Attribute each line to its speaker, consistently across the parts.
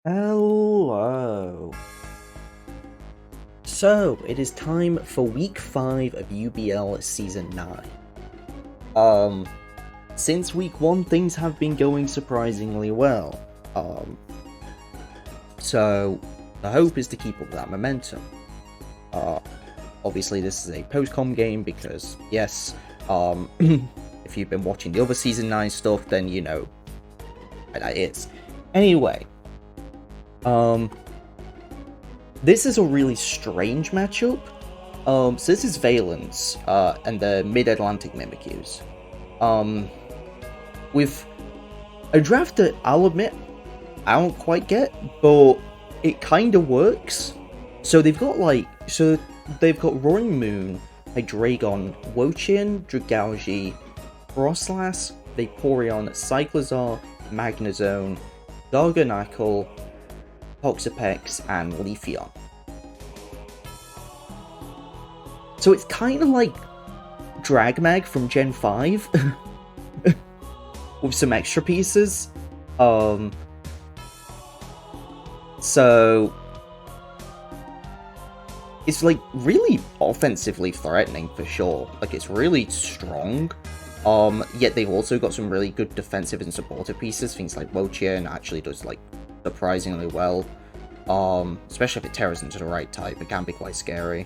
Speaker 1: Hello. So, it is time for week 5 of UBL Season 9. Since week 1, things have been going surprisingly well. So the hope is to keep up that momentum. Obviously this is a post-com game because, yes, if you've been watching the other Season 9 stuff, then you know what that is. Anyway, this is a really strange matchup. So this is Valence, and the Mid-Atlantic Mimikyu. With a draft that I'll admit I don't quite get, but it kind of works. So they've got Roaring Moon, Hydreigon, Wochian, Dragalge, Frostlass, Vaporeon, Cyclizar, Magnezone, Garganacl, Toxapex, and Leafeon. So it's kind of like Dragmag from Gen 5 with some extra pieces. So it's like really offensively threatening for sure. Like it's really strong. Yet they've also got some really good defensive and supportive pieces. Things like Wochian actually does like surprisingly well. Especially if it tears into the right type, it can be quite scary.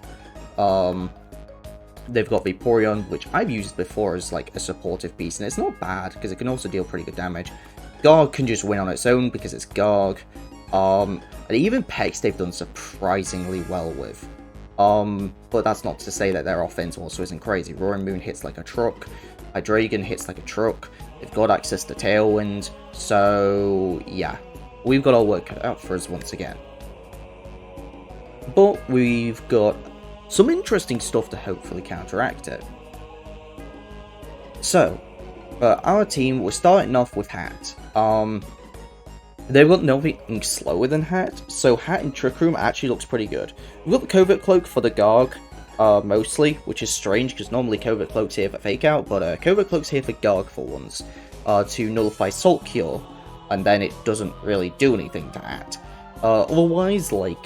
Speaker 1: They've got Vaporeon, which I've used before as like a supportive piece, and it's not bad because it can also deal pretty good damage. Garg can just win on its own because it's Garg. And even Pex they've done surprisingly well with. But that's not to say that their offense also isn't crazy. Roaring Moon hits like a truck. Hydreigon hits like a truck. They've got access to Tailwind. So, yeah. We've got our work cut out for us once again. But we've got some interesting stuff to hopefully counteract it. So, our team, we're starting off with Hat. They've got nothing slower than Hat, so Hat in Trick Room actually looks pretty good. We've got the Covert Cloak for the Garg, mostly, which is strange because normally Covert Cloak's here for Fake Out, but Covert Cloak's here for Garg for once, to nullify Salt Cure, and then it doesn't really do anything to Hat. Otherwise, like,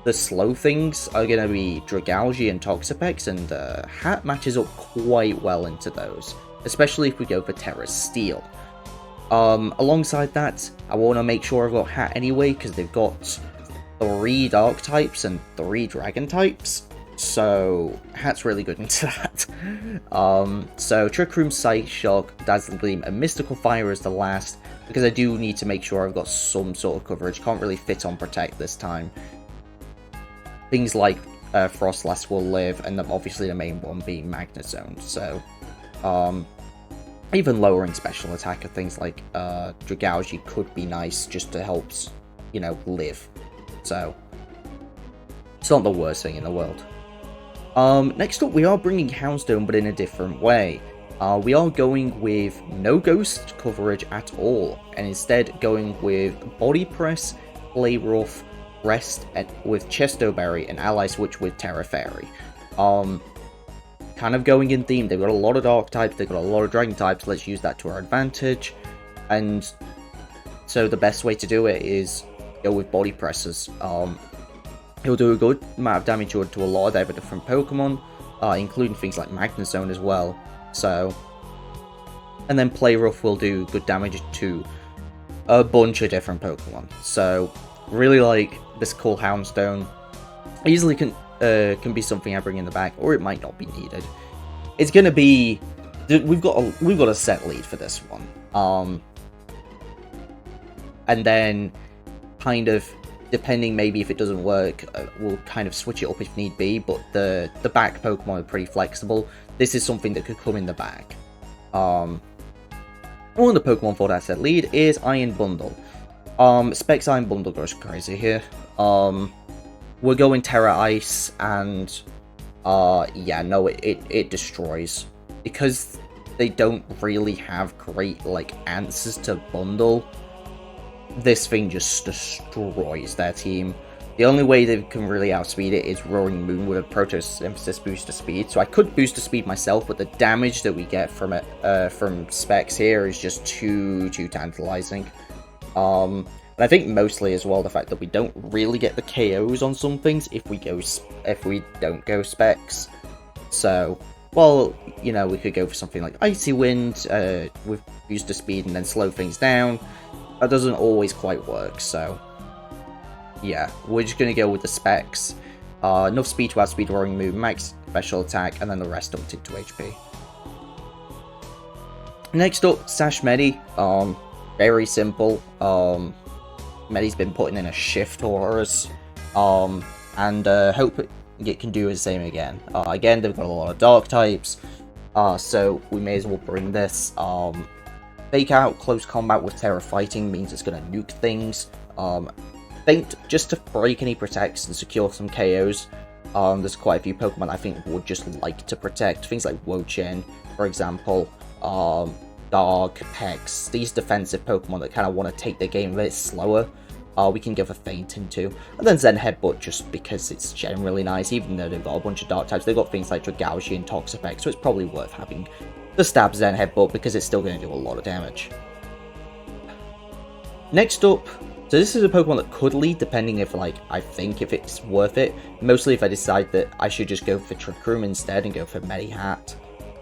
Speaker 1: the slow things are going to be Dragalge and Toxapex, and Hat matches up quite well into those, especially if we go for Terra Steel. Alongside that, I want to make sure I've got Hat anyway, because they've got 3 Dark types and 3 Dragon types, so Hat's really good into that. So Trick Room, Psych Shock, Dazzling Gleam, and Mystical Fire is the last, because I do need to make sure I've got some sort of coverage. Can't really fit on Protect this time. Things like Frostlass will live, and obviously the main one being Magnezone, so even lowering special attack of things like Dragalge could be nice just to help, you know, live. So, it's not the worst thing in the world. Next up, we are bringing Houndstone, but in a different way. We are going with no ghost coverage at all, and instead going with Body Press, Play Rough, Rest with Chesto Berry, and Ally Switch with Terra Fairy. Kind of going in theme. They've got a lot of Dark types, they've got a lot of Dragon types, let's use that to our advantage. And so the best way to do it is go with Body Presses. He'll do a good amount of damage to a lot of their different Pokemon, including things like Magnezone as well. So, and then Play Rough will do good damage to a bunch of different Pokemon. So, really like this cool Houndstone. Easily can be something I bring in the back, or it might not be needed. It's gonna be we've got a set lead for this one, and then kind of depending, maybe if it doesn't work, we'll kind of switch it up if need be. But the back Pokemon are pretty flexible. This is something that could come in the back. One of the Pokemon for that set lead is Iron Bundle. Specs Iron Bundle goes crazy here. We're going Terra Ice, and yeah, no, it destroys. Because they don't really have great, like, answers to bundle, this thing just destroys their team. The only way they can really outspeed it is Roaring Moon with a Photosynthesis boost to speed. So I could boost to speed myself, but the damage that we get from it, from Specs here is just too tantalizing. And I think mostly as well the fact that we don't really get the KOs on some things if we don't go specs. So, well, you know, we could go for something like Icy Wind with booster speed and then slow things down. That doesn't always quite work, so yeah, we're just going to go with the specs. Enough speed to outspeed Roaring Moon, max special attack, and then the rest dumped into HP. Next up, Sash Medi. Very simple. Medi's been putting in a shift for us. And hope it can do the same again. Again, they've got a lot of dark types. So we may as well bring this. Fake out close combat with Terra Fighting means it's going to nuke things. Faint just to break any protects and secure some KOs. There's quite a few Pokemon I think would just like to protect. Things like Wo-Chien, for example. Dark, Pex, these defensive Pokemon that kind of want to take the game a bit slower. We can give a Feint into. And then Zen Headbutt just because it's generally nice, even though they've got a bunch of dark types. They've got things like Dragouchi and Toxapex, so it's probably worth having the stab Zen Headbutt because it's still going to do a lot of damage. Next up, so this is a Pokemon that could lead depending if, like, I think if it's worth it. Mostly if I decide that I should just go for Trick Room instead and go for Medihat.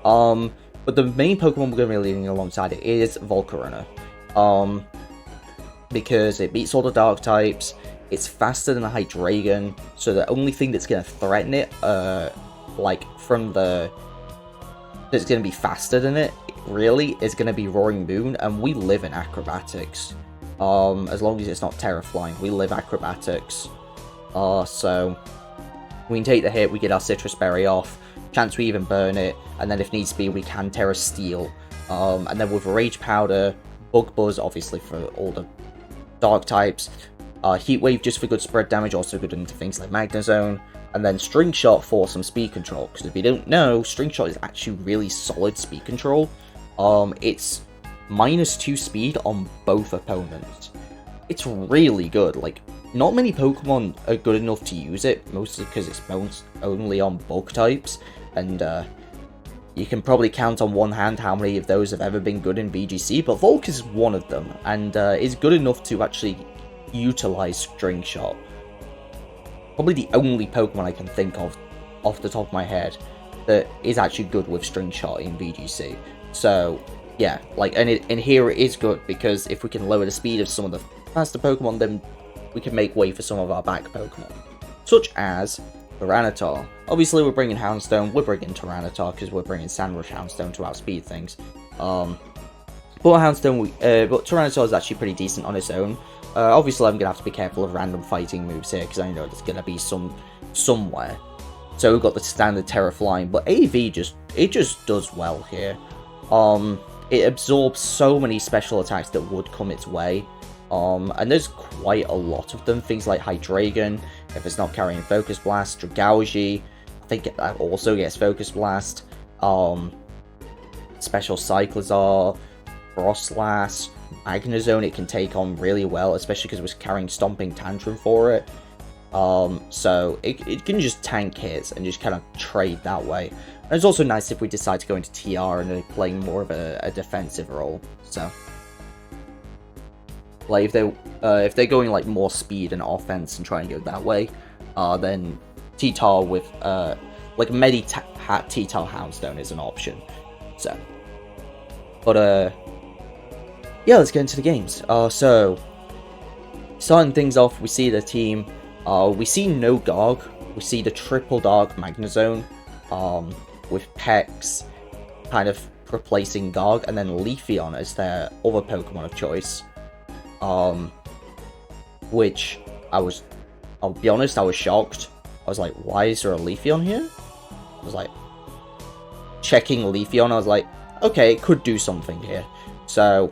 Speaker 1: But the main Pokemon we're going to be leading alongside it is Volcarona. Because it beats all the dark types, it's faster than a Hydreigon, so the only thing that's going to threaten it, like, that's going to be faster than it, really, is going to be Roaring Moon, and we live in Acrobatics. As long as it's not Terra Flying, we live Acrobatics. So, we can take the hit, we get our Citrus Berry off, chance we even burn it, and then if needs be, we can Terra Steel. And then with Rage Powder, Bug Buzz, obviously for all the dark types, Heat Wave just for good spread damage, also good into things like Magnezone, and then String Shot for some speed control, because if you don't know, String Shot is actually really solid speed control. It's -2 speed on both opponents. It's really good. Like, not many Pokemon are good enough to use it, mostly because it's only on bug types, and you can probably count on one hand how many of those have ever been good in VGC, but Volk is one of them, and is good enough to actually utilize String Shot. Probably the only Pokemon I can think of off the top of my head that is actually good with String Shot in VGC. So yeah, like, and here it is good because if we can lower the speed of some of the faster Pokemon, then we can make way for some of our back Pokemon, such as Tyranitar. Obviously, we're bringing Houndstone, we're bringing Tyranitar because we're bringing Sandrush Houndstone to outspeed things. But Tyranitar is actually pretty decent on its own. Obviously, I'm gonna have to be careful of random fighting moves here because I know there's gonna be somewhere. So we've got the standard Terra Flying, but AV just does well here. It absorbs so many special attacks that would come its way. And there's quite a lot of them. Things like Hydreigon, if it's not carrying Focus Blast, Dragouchi, I think that also gets Focus Blast. Special Cyclizar, Frostlass, Magnezone it can take on really well, especially because it was carrying Stomping Tantrum for it. So it can just tank hits and just kind of trade that way. And it's also nice if we decide to go into TR and playing more of a defensive role. So, like, if they're going like more speed and offense and trying to go that way, then T-Tar with like Medihat T-Tar Houndstone is an option. So, but yeah, let's get into the games. So starting things off, we see the team. We see no Garg. We see the triple Dark Magnezone, with Pex kind of replacing Garg, and then Leafeon as their other Pokemon of choice. Which I'll be honest, I was shocked. I was like, why is there a Leafeon here? I was like, checking Leafeon, I was like, okay, it could do something here. So,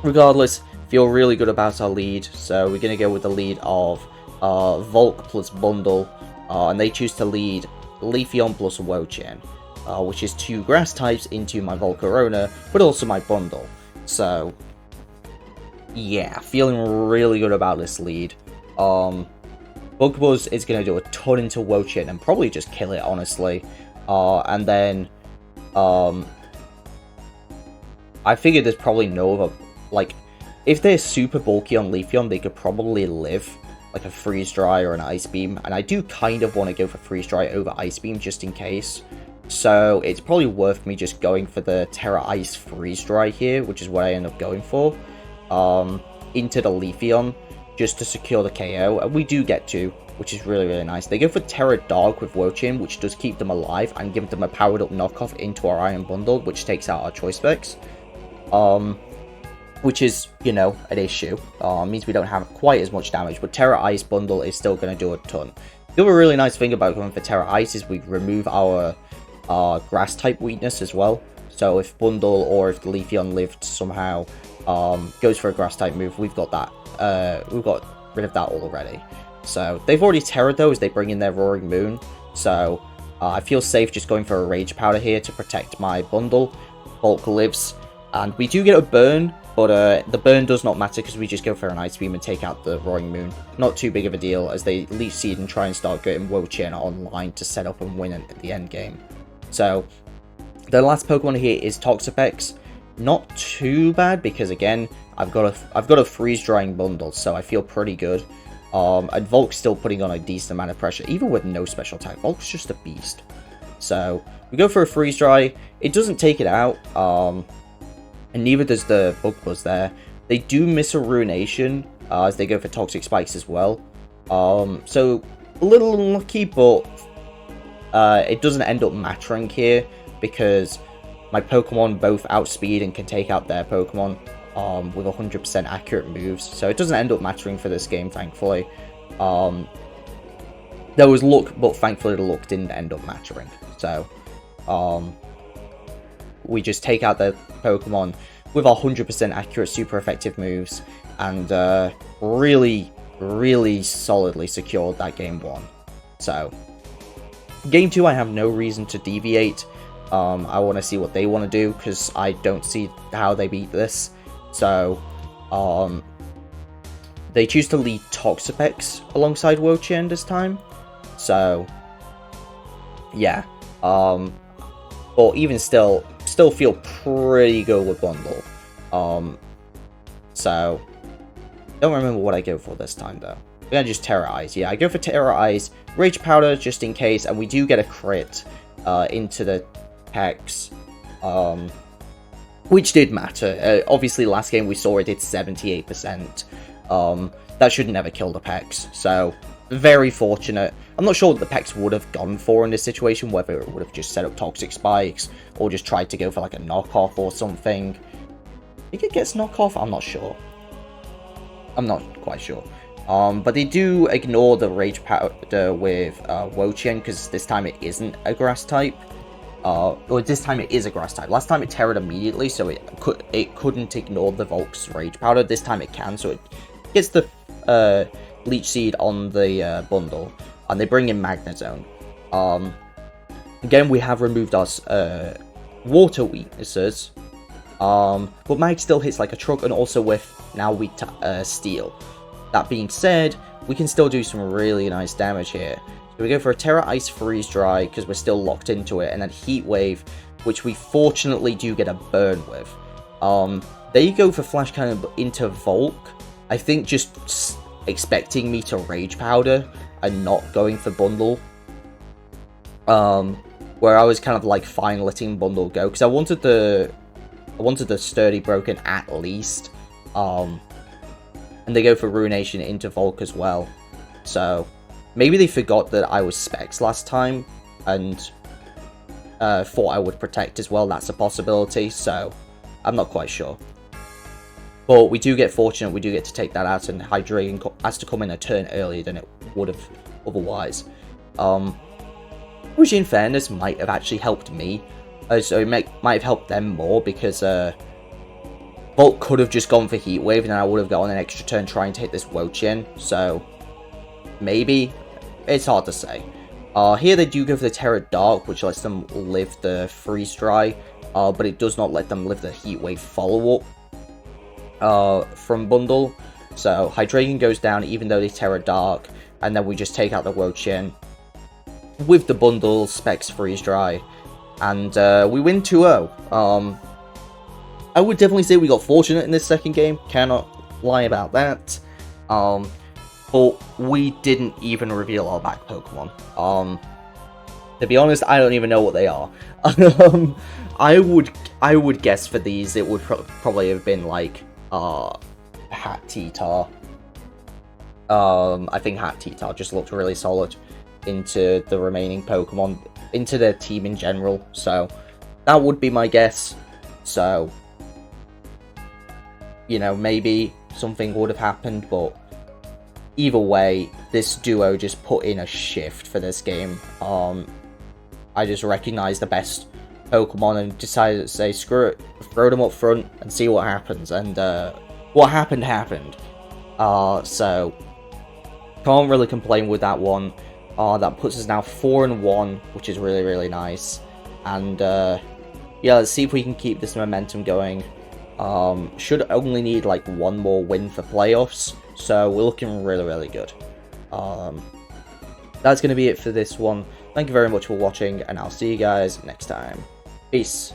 Speaker 1: regardless, feel really good about our lead. So we're going to go with the lead of Volk plus Bundle, and they choose to lead Leafeon plus Wo-Chien, which is 2 grass types into my Volcarona, but also my Bundle. So, yeah, feeling really good about this lead. Bug Buzz is going to do a ton into Wo-Chien and probably just kill it, honestly. And then, I figured there's probably no other, like, if they're super bulky on Leafeon, they could probably live like a Freeze Dry or an Ice Beam, and I do kind of want to go for Freeze Dry over Ice Beam just in case. So it's probably worth me just going for the Terra Ice Freeze Dry here, which is what I end up going for, into the Leafeon, just to secure the KO, and we do get to, which is really, really nice. They go for Terra Dark with Wochin, which does keep them alive, and give them a powered up knockoff into our Iron Bundle, which takes out our Choice Specs. Which is, you know, an issue. Means we don't have quite as much damage, but Terra Ice Bundle is still going to do a ton. The other really nice thing about going for Terra Ice is we remove our Grass type weakness as well. So if Bundle or if the Leafeon lived somehow goes for a Grass type move, we've got that. We've got rid of that already. So they've already Terra'd though as they bring in their Roaring Moon. So I feel safe just going for a Rage Powder here to protect my Bundle. Bulk lives. And we do get a burn, but the burn does not matter because we just go for an Ice Beam and take out the Roaring Moon. Not too big of a deal as they Leech Seed and try and start getting Wochin online to set up and win at the end game. So the last Pokemon here is Toxapex. Not too bad because again I've got a freeze drying bundle, so I feel pretty good. And Volk's still putting on a decent amount of pressure, even with no special attack. Volk's just a beast. So we go for a freeze dry. It doesn't take it out, and neither does the Bug Buzz there. They do miss a Ruination as they go for Toxic Spikes as well. So a little unlucky, but it doesn't end up mattering here because my Pokemon both outspeed and can take out their Pokemon with 100% accurate moves. So it doesn't end up mattering for this game, thankfully. There was luck, but thankfully the luck didn't end up mattering. So we just take out the Pokemon with our 100% accurate, super effective moves, and really, really solidly secured that game 1. So game 2, I have no reason to deviate. I want to see what they want to do because I don't see how they beat this. So they choose to lead Toxapex alongside Wochin this time. So yeah, but even still feel pretty good with Bundle. So don't remember what I go for this time though. I'm gonna just Terra Ice. Yeah, I go for Terra Ice, Rage Powder just in case, and we do get a crit into the Hex, which did matter. Obviously last game we saw it did 78%. That should never kill the Pex, so very fortunate. I'm not sure what the Pex would have gone for in this situation, whether it would have just set up Toxic Spikes or just tried to go for like a knockoff or something. I think it gets knockoff, I'm not sure. I'm not quite sure. But they do ignore the Rage Powder with Wochin because this time it isn't a Grass type. Or this time it is a Grass type. Last time it Terra'd immediately, so it couldn't ignore the Volk's Rage Powder. This time it can, so it gets the Leech Seed on the bundle, and they bring in Magnezone. Again, we have removed our water weaknesses, but Mag still hits like a truck, and also with now we Steel. That being said, we can still do some really nice damage here. So we go for a Terra Ice Freeze Dry because we're still locked into it, and then Heat Wave, which we fortunately do get a burn with. They go for Flash Cannon into Volk, I think just expecting me to Rage Powder and not going for Bundle. Where I was kind of like fine letting Bundle go because I wanted the Sturdy Broken at least. And they go for Ruination into Volk as well. So maybe they forgot that I was Specs last time and thought I would Protect as well. That's a possibility, so I'm not quite sure. But we do get fortunate, we do get to take that out, and Hydreigon has to come in a turn earlier than it would have otherwise. Which in fairness might have actually helped me. So it might have helped them more because Bolt could have just gone for Heat Wave and then I would have gotten an extra turn trying to hit this Wochin. So maybe. It's hard to say. Here they do go for the Terra Dark, which lets them live the Freeze Dry, but it does not let them live the Heat Wave follow-up from Bundle. So Hydreigon goes down even though they Terra Dark, and then we just take out the Wochin with the Bundle, Specs Freeze Dry, and we win 2-0. I would definitely say we got fortunate in this second game. Cannot lie about that. But we didn't even reveal our back Pokemon. To be honest, I don't even know what they are. I would guess for these it would probably have been like Hat T-Tar. I think Hat T-Tar just looked really solid into the remaining Pokemon, into their team in general. So that would be my guess. So, you know, maybe something would have happened, but either way, this duo just put in a shift for this game. I just recognized the best Pokemon and decided to say, screw it, throw them up front and see what happens. And what happened, happened. So, can't really complain with that one. That puts us now 4-1, which is really, really nice. And yeah, let's see if we can keep this momentum going. Should only need like one more win for playoffs, so we're looking really, really good. That's going to be it for this one. Thank you very much for watching, and I'll see you guys next time. Peace.